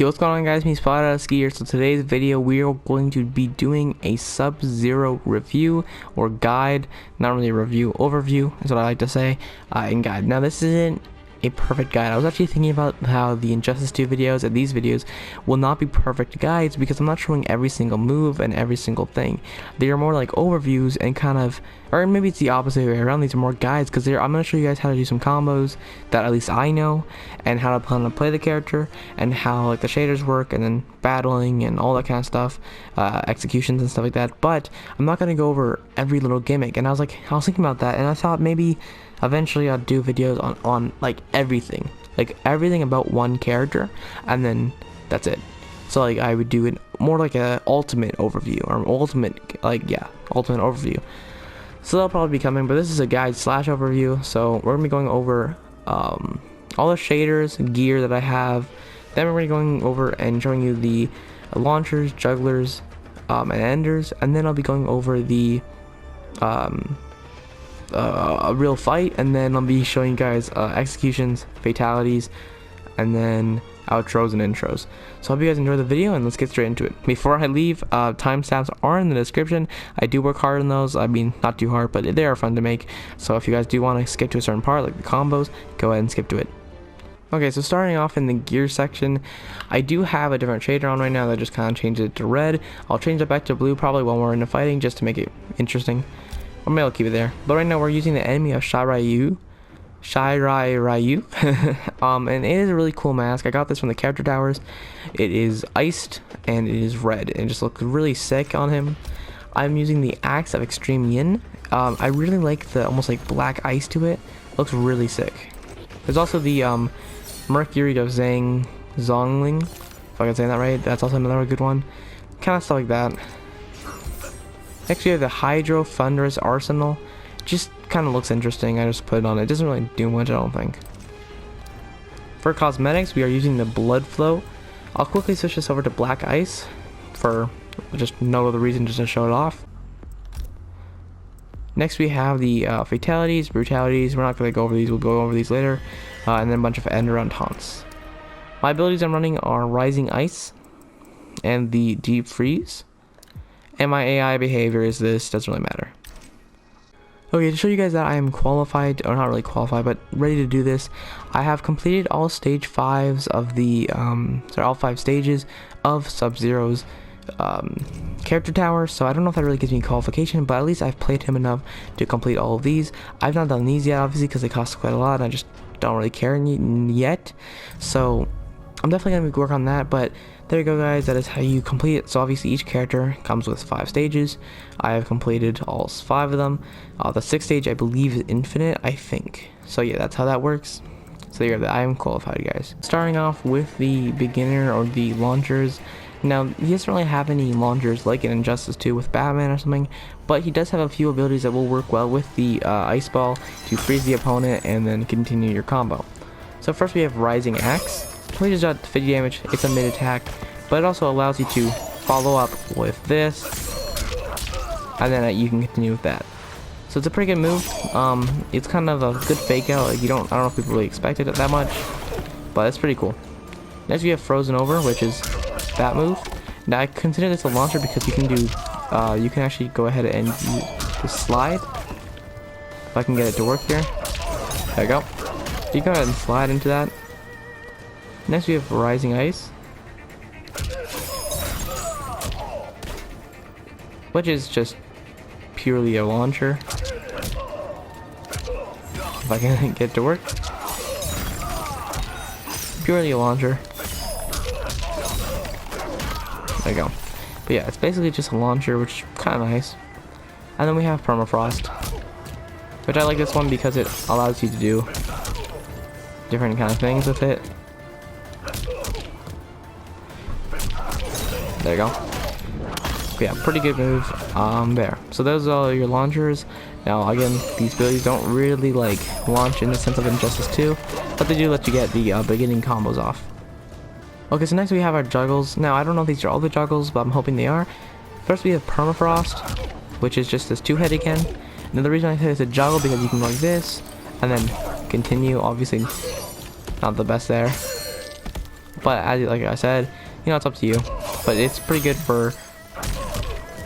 Yo, what's going on, guys? Me Spot Out Skier. So today's video we are going to be doing a Sub-Zero review or guide. Not really a review, overview is what I like to say, in guide. Now this isn't a perfect guide. I was actually thinking about how the Injustice 2 videos and these videos will not be perfect guides because I'm not showing every single move and every single thing. They are more like overviews and kind of, or maybe it's the opposite way around. These are more guides because I'm going to show you guys how to do some combos that at least I know, and how to plan to play the character, and how like the shaders work, and then battling and all that kind of stuff, executions and stuff like that. But I'm not going to go over every little gimmick, and I was thinking about that, and I thought maybe eventually I'll do videos on like everything about one character, and then that's it. So like I would do it more like a ultimate overview, or ultimate overview. So that'll probably be coming, but this is a guide slash overview. So we're gonna be going over all the shaders, gear that I have. Then we're gonna be going over and showing you the launchers, jugglers, and enders, and then I'll be going over the a real fight, and then I'll be showing you guys executions, fatalities, and then outros and intros. So I hope you guys enjoy the video, and let's get straight into it. Before I leave, timestamps are in the description. I do work hard on those. I mean, not too hard, but they are fun to make. So if you guys do want to skip to a certain part, like the combos, go ahead and skip to it. Okay, so starting off in the gear section, I do have a different shader on right now that just kind of changed it to red. I'll change it back to blue probably while we're into fighting, just to make it interesting. Or maybe I'll keep it there. But right now we're using the enemy of Shiryu. And it is a really cool mask. I got this from the character towers. It is iced and it is red, and it just looks really sick on him. I'm using the Axe of Extreme Yin. I really like the almost like black ice to it. Looks really sick. There's also the Mercury of Zongling, if I can say that right. That's also another good one. Kind of stuff like that. Next we have the Hydro Thunderous Arsenal. Just kind of looks interesting. I just put it on. It doesn't really do much, I don't think. For cosmetics, we are using the Blood Flow. I'll quickly switch this over to Black Ice for just no other reason, just to show it off. Next we have the fatalities, brutalities. We're not going to go over these. We'll go over these later. And then a bunch of end around taunts. My abilities I'm running are Rising Ice and the Deep Freeze. And my AI behavior is this, doesn't really matter. Okay, to show you guys that I am qualified, or not really qualified, but ready to do this, I have completed all stage 5s of the, all 5 stages of Sub-Zero's character tower. So I don't know if that really gives me qualification, but at least I've played him enough to complete all of these. I've not done these yet, obviously, because they cost quite a lot, and I just don't really care yet. So I'm definitely going to work on that, but there you go, guys. That is how you complete it. So obviously each character comes with 5 stages. I have completed all 5 of them. The 6th stage I believe is infinite, I think. So yeah, that's how that works. So there you go. I am qualified, guys. Starting off with the beginner or the launchers. Now he doesn't really have any launchers like in Injustice 2 with Batman or something, but he does have a few abilities that will work well with the Ice Ball to freeze the opponent and then continue your combo. So first we have Rising Axe. Only does 50 damage. It's a mid attack, but it also allows you to follow up with this, and then you can continue with that. So it's a pretty good move. It's kind of a good fake out. Like I don't know if people really expected it that much, but it's pretty cool. Next we have Frozen Over, which is that move. Now I consider this a launcher because you can do, you can actually go ahead and use the slide. If I can get it to work here. There you go. You go ahead and slide into that. Next we have Rising Ice, which is just purely a launcher. If I can get it to work. Purely a launcher. There you go. But yeah, it's basically just a launcher, which is kind of nice. And then we have Permafrost, which I like this one because it allows you to do different kind of things with it. There you go. But yeah, pretty good move there. So those are all your launchers. Now again, these abilities don't really like launch in the sense of Injustice 2, but they do let you get the beginning combos off. Okay, so next we have our Juggles. Now I don't know if these are all the Juggles, but I'm hoping they are. First we have Permafrost, which is just this 2-hit again. Now the reason I say it's a juggle because you can go like this, and then continue. Obviously not the best there. but like I said, you know, it's up to you. But it's pretty good for,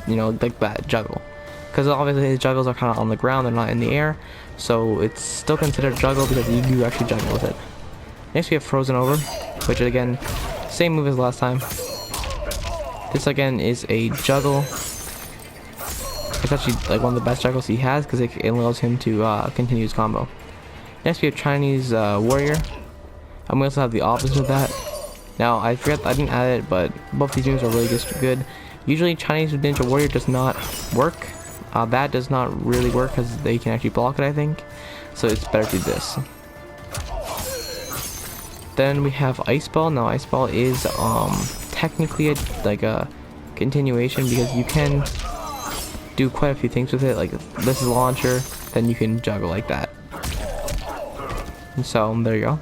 you know, like that juggle, because obviously his juggles are kind of on the ground, they're not in the air, so it's still considered juggle because you do actually juggle with it. Next we have Frozen Over, which again, same move as last time. This again is a juggle. It's actually like one of the best juggles he has because it allows him to continue his combo. Next we have Chinese Warrior. And we also have the opposite of that. Now I forget, I didn't add it, but both these moves are really good. Usually Chinese Ninja Warrior does not work. That does not really work because they can actually block it, I think. So it's better to do this. Then we have Ice Ball. Now Ice Ball is technically a continuation because you can do quite a few things with it. Like this is launcher, then you can juggle like that. And so there you go.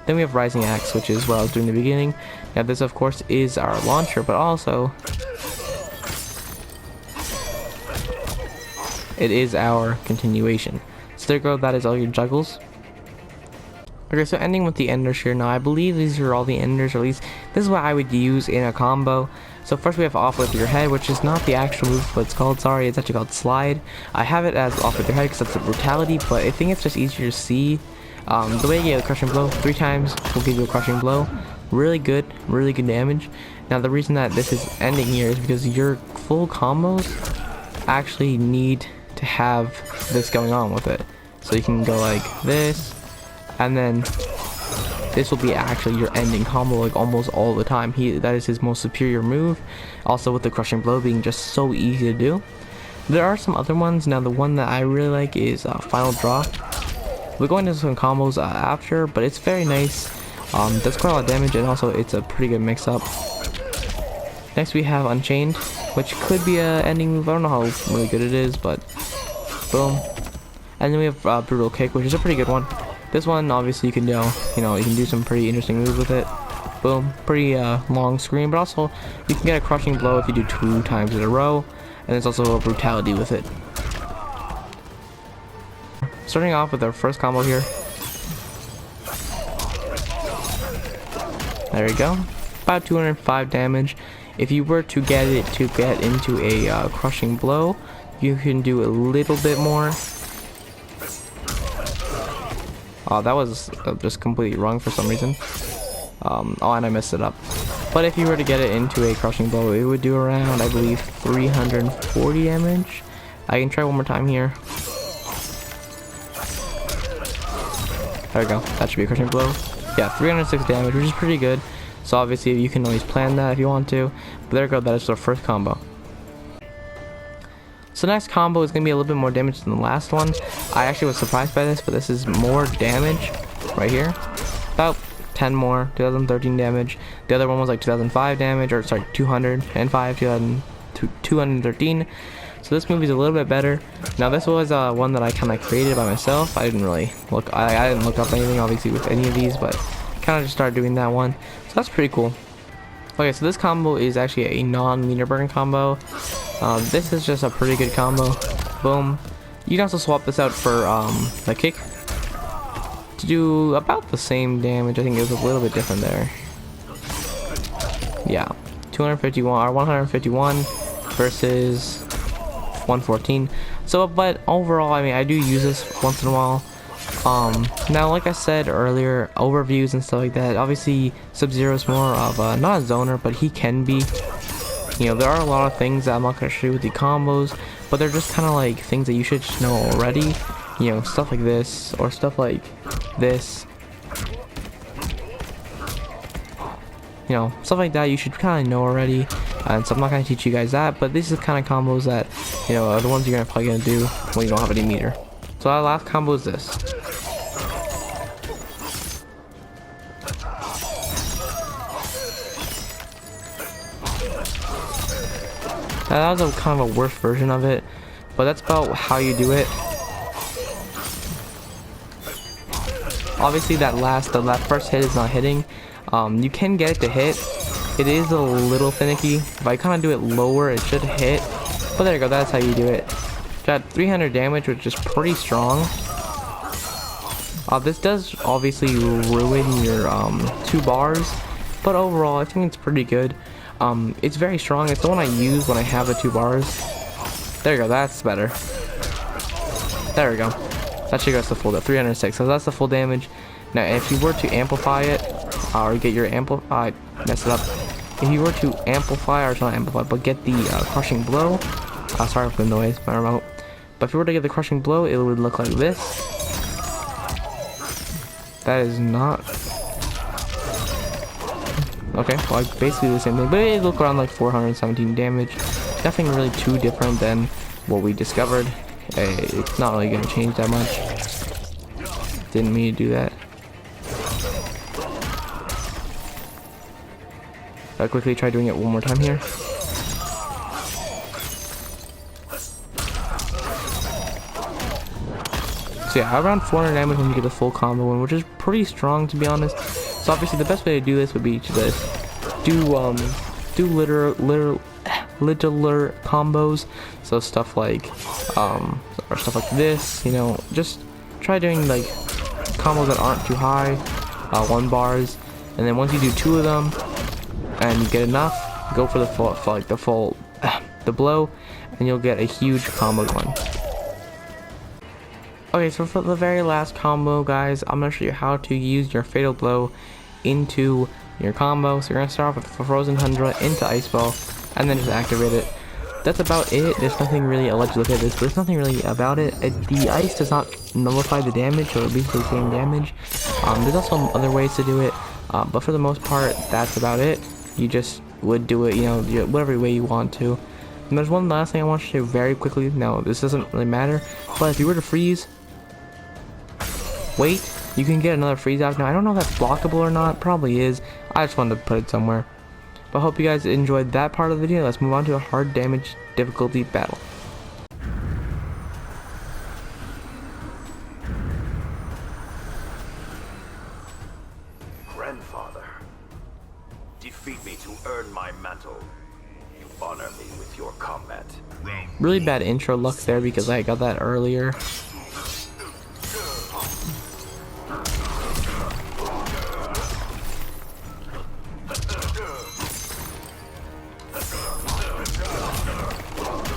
Then we have Rising Axe, which is what I was doing in the beginning. Now this of course is our launcher, but also it is our continuation. So there you go, that is all your juggles. Okay, so ending with the enders here. Now I believe these are all the enders, or at least this is what I would use in a combo. So first we have Off With Your Head, which is not the actual move, but it's called, sorry, it's actually called Slide. I have it as Off With Your Head because that's the brutality, but I think it's just easier to see. The way you get a crushing blow, 3 times will give you a crushing blow. Really good damage. Now the reason that this is ending here is because your full combos actually need to have this going on with it. So you can go like this, and then this will be actually your ending combo like almost all the time. That is his most superior move. Also with the crushing blow being just so easy to do. There are some other ones. Now the one that I really like is Final Drop. We're going into some combos after, but it's very nice. Does quite a lot of damage, and also it's a pretty good mix-up. Next we have Unchained, which could be a ending move. I don't know how really good it is, but boom. And then we have Brutal Kick, which is a pretty good one. This one, obviously, you can do some pretty interesting moves with it. Boom, pretty long screen, but also you can get a crushing blow if you do 2 times in a row, and there's also a brutality with it. Starting off with our first combo here. There we go. About 205 damage. If you were to get it to get into a crushing blow, you can do a little bit more. Oh, that was just completely wrong for some reason. Oh, and I messed it up. But if you were to get it into a crushing blow, it would do around, I believe, 340 damage. I can try one more time here. There we go. That should be a crushing blow. Yeah, 306 damage, which is pretty good. So obviously you can always plan that if you want to. But there we go. That is our first combo. So next combo is going to be a little bit more damage than the last one. I actually was surprised by this, but this is more damage right here. About 10 more, 2013 damage. The other one was like 2005 damage, or sorry, 205, 213. So this movie is a little bit better. Now this was one that I kind of created by myself. I didn't really look, I didn't look up anything obviously with any of these, but kind of just started doing that one. So that's pretty cool. Okay, so this combo is actually a non-meter burn combo. This is just a pretty good combo. Boom. You can also swap this out for the kick to do about the same damage. I think it was a little bit different there. Yeah, 251 or 151 versus 114. So, but overall, I mean, I do use this once in a while. Now, like I said earlier, overviews and stuff like that. Obviously, Sub-Zero is more of not a zoner, but he can be. You know, there are a lot of things that I'm not gonna show you with the combos, but they're just kind of like things that you should just know already. You know, stuff like this or stuff like this. You know, stuff like that you should kind of know already. And so I'm not gonna teach you guys that, but these are the kind of combos that, you know, are the ones you're probably gonna do when you don't have any meter. So our last combo is this. Now that was a kind of a worse version of it, but that's about how you do it. Obviously that first hit is not hitting. You can get it to hit. It is a little finicky. If I kind of do it lower, it should hit. But there you go, that's how you do it. Got 300 damage, which is pretty strong. This does obviously ruin your 2 bars, but overall I think it's pretty good. It's very strong. It's the one I use when I have the 2 bars. There you go, that's better. There we go. That should go to the full 306, so that's the full damage. Now if you were to amplify it, or get your mess it up. If you were to amplify, or it's not amplify, but get the crushing blow, sorry for the noise, my remote. But if you were to get the crushing blow, it would look like this. That is not... Okay, well, basically the same thing, but it looked around like 417 damage. Nothing really too different than what we discovered. It's not really going to change that much. Didn't mean to do that. I'll quickly try doing it one more time here. So yeah, around 400 damage when you get the full combo one, which is pretty strong to be honest. So obviously the best way to do this would be to just do littler combos. So stuff like or stuff like this, you know, just try doing like combos that aren't too high, 1 bars, and then once you do 2 of them and you get enough, go for the full the blow, and you'll get a huge combo one. Okay, so for the very last combo, guys, I'm gonna show you how to use your fatal blow into your combo. So you're gonna start off with Frozen Tundra into Ice Ball, and then just activate it. That's about it. There's nothing really, I'll let you look at this, but there's nothing really about it. The ice does not nullify the damage, so it's basically the same damage. There's also other ways to do it, but for the most part, that's about it. You just would do it, you know, whatever way you want to. And there's one last thing I want to show very quickly. Now, this doesn't really matter, but if you were to freeze, wait, you can get another freeze out. Now, I don't know if that's blockable or not. Probably is. I just wanted to put it somewhere. But I hope you guys enjoyed that part of the video. Let's move on to a hard damage difficulty battle. Grandfather, defeat me to earn my mantle. You honor me with your combat. Really bad intro luck there because I got that earlier.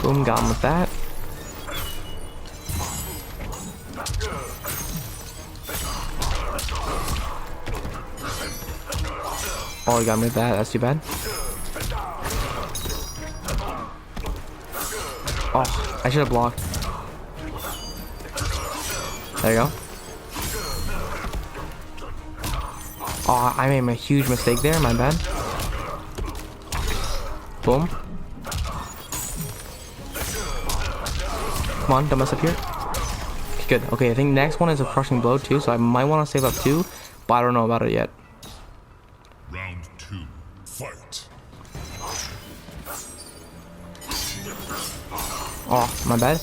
Boom, got him with that. Oh, he got me with that. That's too bad. Oh, I should have blocked. There you go. Oh, I made a huge mistake there. My bad. Boom. Come on, don't mess up here. Okay, good. Okay, I think next one is a crushing blow too, so I might want to save up 2, but I don't know about it yet. Round 2, fight. Oh, my bad.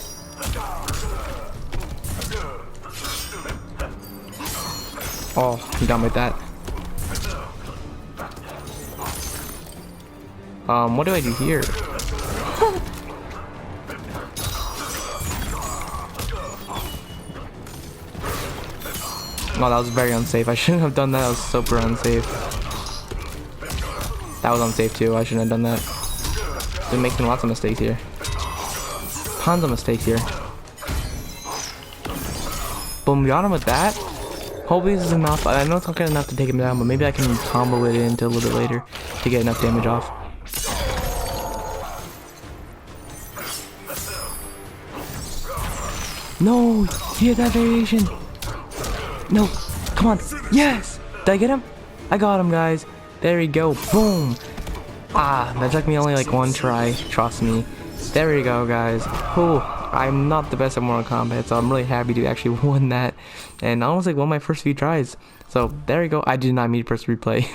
Oh, he got me with that. What do I do here? Oh, that was very unsafe. I shouldn't have done that. That was super unsafe. That was unsafe too. I shouldn't have done that. Been making lots of mistakes here. Tons of mistakes here. Boom, got him with that. Hopefully this is enough. I know it's not good enough to take him down, but maybe I can combo it into a little bit later to get enough damage off. No! He had that variation! No! Come on! Yes! Did I get him? I got him, guys. There we go. Boom! Ah, that took me only like 1 try. Trust me. There we go, guys. Whew. I'm not the best at Mortal Kombat, so I'm really happy to actually win that. And honestly, one of my first few tries. So, there we go. I did not mean to press replay.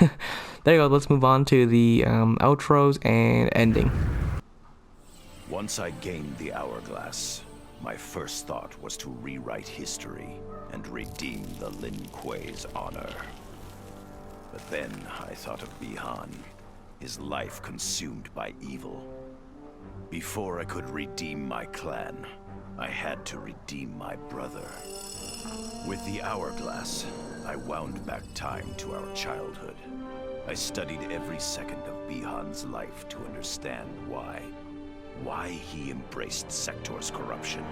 There you go. Let's move on to the outros and ending. Once I gained the hourglass, my first thought was to rewrite history and redeem the Lin Kuei's honor. But then I thought of Bihan, his life consumed by evil. Before I could redeem my clan, I had to redeem my brother. With the hourglass, I wound back time to our childhood. I studied every second of Bihan's life to understand why. Why he embraced Sector's corruption.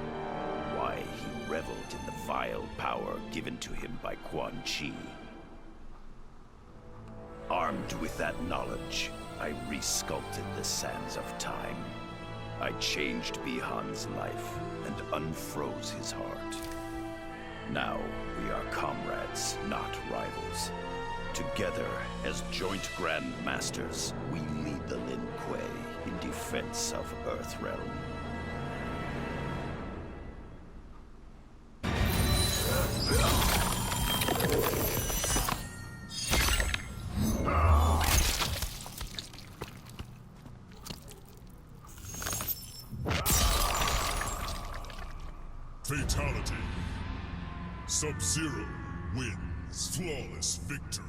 Why he reveled in the vile power given to him by Quan Chi. Armed with that knowledge, I resculpted the sands of time. I changed Bihan's life and unfroze his heart. Now we are comrades, not rivals. Together, as joint Grand Masters, we lead the Lin Kuei in defense of Earthrealm. Fatality. Sub-Zero wins. Flawless victory.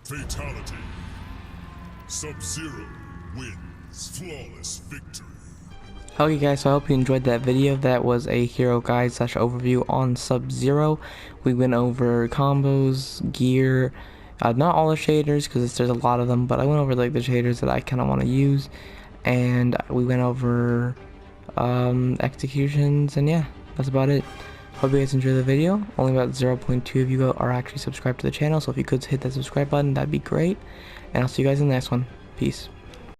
Fatality. Sub-Zero wins. Flawless victory. Okay guys, so I hope you enjoyed that video. That was a hero guide / overview on Sub-Zero. We went over combos, gear, not all the shaders because there's a lot of them, but I went over like the shaders that I kind of want to use, and we went over executions, and yeah, that's about it. Hope you guys enjoyed the video. Only about 0.2 of you are actually subscribed to the channel, so if you could hit that subscribe button, that'd be great, and I'll see you guys in the next one. Peace.